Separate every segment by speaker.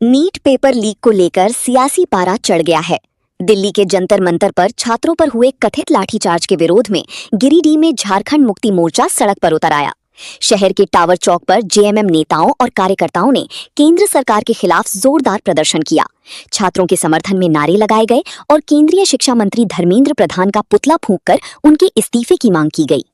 Speaker 1: NEET paper leak को लेकर सियासी पारा चढ़ गया है। दिल्ली के जंतर मंतर पर छात्रों पर हुए कथित लाठीचार्ज के विरोध में गिरिडीह में झारखंड मुक्ति मोर्चा सड़क पर उतर आया। शहर के टावर चौक पर जेएमएम नेताओं और कार्यकर्ताओं ने केंद्र सरकार के खिलाफ जोरदार प्रदर्शन किया। छात्रों के समर्थन में नारे लगाए गए और केंद्रीय शिक्षा मंत्री धर्मेंद्र प्रधान का पुतला फूंककर उनके इस्तीफे की मांग की गई।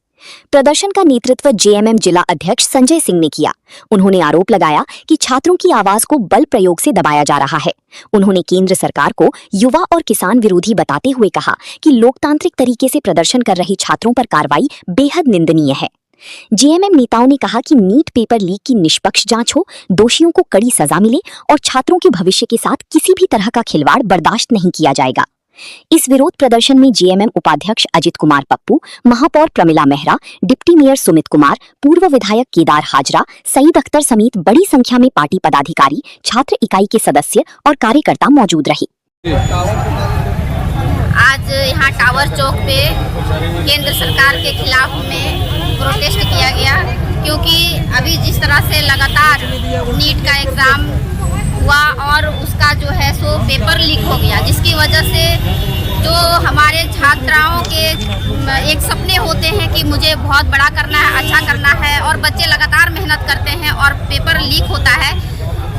Speaker 1: प्रदर्शन का नेतृत्व जेएमएम जिला अध्यक्ष संजय सिंह ने किया। उन्होंने आरोप लगाया कि छात्रों की आवाज को बल प्रयोग से दबाया जा रहा है। उन्होंने केंद्र सरकार को युवा और किसान विरोधी बताते हुए कहा कि लोकतांत्रिक तरीके से प्रदर्शन कर रहे छात्रों पर कार्रवाई बेहद निंदनीय है। जेएमएम नेताओं ने कहा कि नीट पेपर लीक की निष्पक्ष जांच हो, दोषियों को कड़ी सजा मिले और छात्रों के भविष्य के साथ किसी भी तरह का खिलवाड़ बर्दाश्त नहीं किया जाएगा। इस विरोध प्रदर्शन में जेएमएम उपाध्यक्ष अजित कुमार पप्पू, महापौर प्रमिला मेहरा, डिप्टी मेयर सुमित कुमार, पूर्व विधायक केदार हाजरा, सईद अख्तर समेत बड़ी संख्या में पार्टी पदाधिकारी, छात्र इकाई के सदस्य और कार्यकर्ता मौजूद रहे।
Speaker 2: आज यहाँ टावर चौक पे केंद्र सरकार के खिलाफ में प्रोटेस्ट किया गया, क्योंकि अभी जिस तरह से लगातार नीट का एग्ज़ाम हुआ और उसका जो है सो पेपर लीक हो गया, जिसकी वजह से जो हमारे छात्राओं के एक सपने होते हैं कि मुझे बहुत बड़ा करना है, अच्छा करना है, और बच्चे लगातार मेहनत करते हैं और पेपर लीक होता है,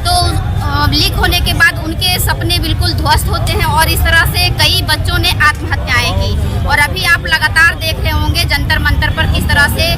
Speaker 2: तो लीक होने के बाद उनके सपने बिल्कुल ध्वस्त होते हैं और इस तरह से कई बच्चों ने आत्महत्याएं की। और अभी आप लगातार देख रहे होंगे जंतर मंतर पर किस तरह से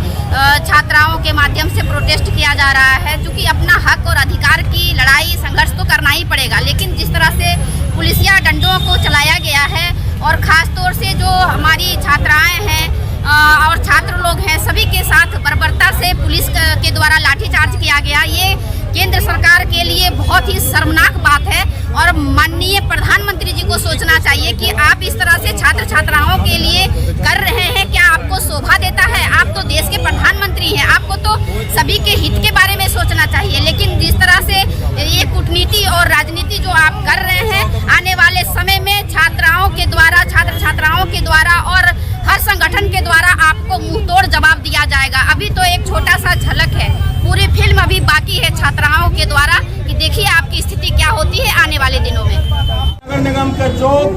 Speaker 2: छात्राओं के माध्यम से प्रोटेस्ट किया जा रहा है, क्योंकि अपना हक और अधिकार की लड़ाई संघर्ष तो करना ही पड़ेगा। लेकिन जिस तरह से पुलिसिया डंडों को चलाया गया है और ख़ास तौर से जो हमारी छात्राएँ हैं और छात्र लोग हैं, सभी के साथ बर्बरता से पुलिस के द्वारा लाठीचार्ज किया गया, ये केंद्र सरकार के लिए बहुत ही शर्मनाक बात है। और माननीय प्रधानमंत्री जी को सोचना चाहिए कि आप इस तरह से छात्र छात्राओं के लिए कर रहे हैं, क्या आपको शोभा देता है? आप तो देश के प्रधानमंत्री हैं, आपको तो सभी के हित के बारे में सोचना चाहिए। लेकिन जिस तरह से ये कूटनीति और राजनीति जो आप कर रहे हैं, आने वाले समय में छात्राओं के द्वारा, छात्र छात्राओं के द्वारा और हर संगठन के द्वारा आपको मुंहतोड़ जवाब दिया जाएगा। अभी तो एक छोटा सा झलक है, पूरी फिल्म अभी बाकी है छात्राओं के द्वारा कि देखिए आपकी स्थिति क्या होती है आने वाले दिनों में।
Speaker 3: नगर निगम के चौक,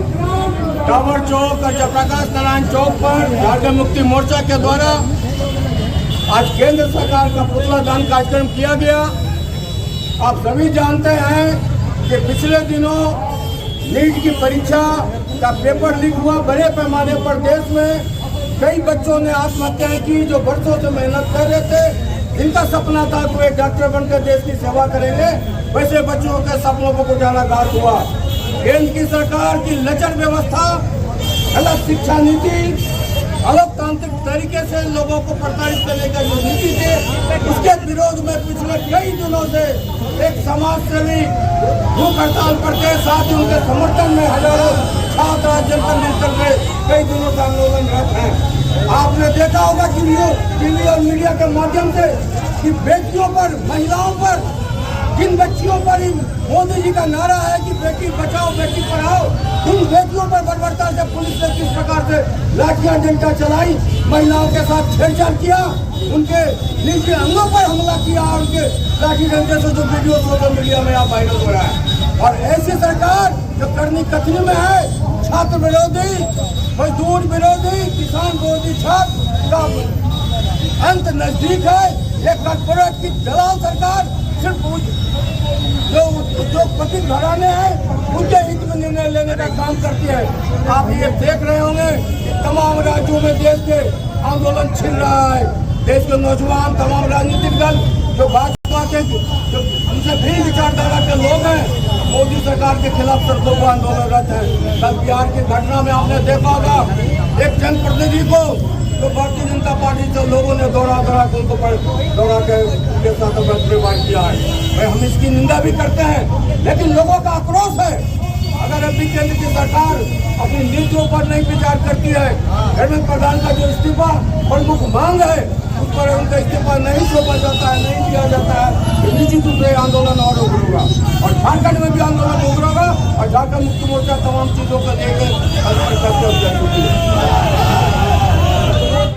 Speaker 3: टावर चौक और जयप्रकाश नारायण चौक पर झारखंड मुक्ति मोर्चा के द्वारा आज केंद्र सरकार का पुतला दान कार्यक्रम किया गया। आप सभी जानते हैं कि पिछले दिनों नीट की परीक्षा का पेपर लीक हुआ बड़े पैमाने पर। देश में कई बच्चों ने आत्महत्याएं की जो वर्षों से मेहनत कर रहे थे, जिनका सपना था कि वे डॉक्टर बनकर देश की सेवा करेंगे, वैसे बच्चों के सपनों को कुचला घात हुआ। केंद्र की सरकार की लचर व्यवस्था, गलत शिक्षा नीति, अलोकतांत्रिक तरीके से लोगों को प्रताड़ित करने का जो नीति थी, उसके विरोध में पिछले कई दिनों से एक समाज सेवी भूख हड़ताल पर के साथ उनके समर्थन में हजारों छात्र आज जंतर मंतर में कई दिनों से आंदोलनरत हैं। आपने देखा होगा कि टीवी और मीडिया के माध्यम से कि बेटियों पर, महिलाओं पर, जिन बच्चियों पर मोदी जी का नारा है कि बेटी बचाओ बेटी पढ़ाओ, उन बेटियों पर बर्बरता से पुलिस ने किस प्रकार से लाठियां डंडा चलाई, महिलाओं के साथ छेड़छाड़ किया, उनके निजी अंगों पर हमला किया और उनके लाठी डंडे से जो वीडियो सोशल मीडिया में आप वायरल हो रहा है। और ऐसी सरकार जो करनी कथनी में है, छात्र विरोधी, मजदूर विरोधी, किसान विरोधी छात्र का अंत नजदीक है। ये कॉर्पोरेट की दलाल सरकार सिर्फ जो उद्योगपति घराने हैं उनके हित में निर्णय लेने का काम करती है। आप ये देख रहे होंगे कि तमाम राज्यों में देश के आंदोलन छिड़ रहा है। देश के नौजवान, तमाम राजनीतिक दल जो भाजपा के, जो उनसे भी विचारधारा के लोग हैं, मोदी सरकार के खिलाफ सड़कों पर आंदोलनरत हैं। कल बिहार की घटना में आपने देखा होगा एक जनप्रतिनिधि को तो भारतीय जनता पार्टी से लोगों ने दौड़ा के उनको दौड़ा के उनके साथ व्यवहार किया है। हम इसकी निंदा भी करते हैं, लेकिन लोगों का आक्रोश है। अगर अभी केंद्र की सरकार अपनी नीतियों पर नहीं विचार करती है, धर्मेंद्र प्रधान का जो इस्तीफा प्रमुख मांग है उस पर उनका इस्तीफा नहीं सौंपा जाता है, नहीं दिया जाता है, तो निश्चित रूप से आंदोलन और उग्र होगा और झारखंड में भी आंदोलन उग्र होगा और झारखंड मुक्ति मोर्चा तमाम चीज़ों को लेकर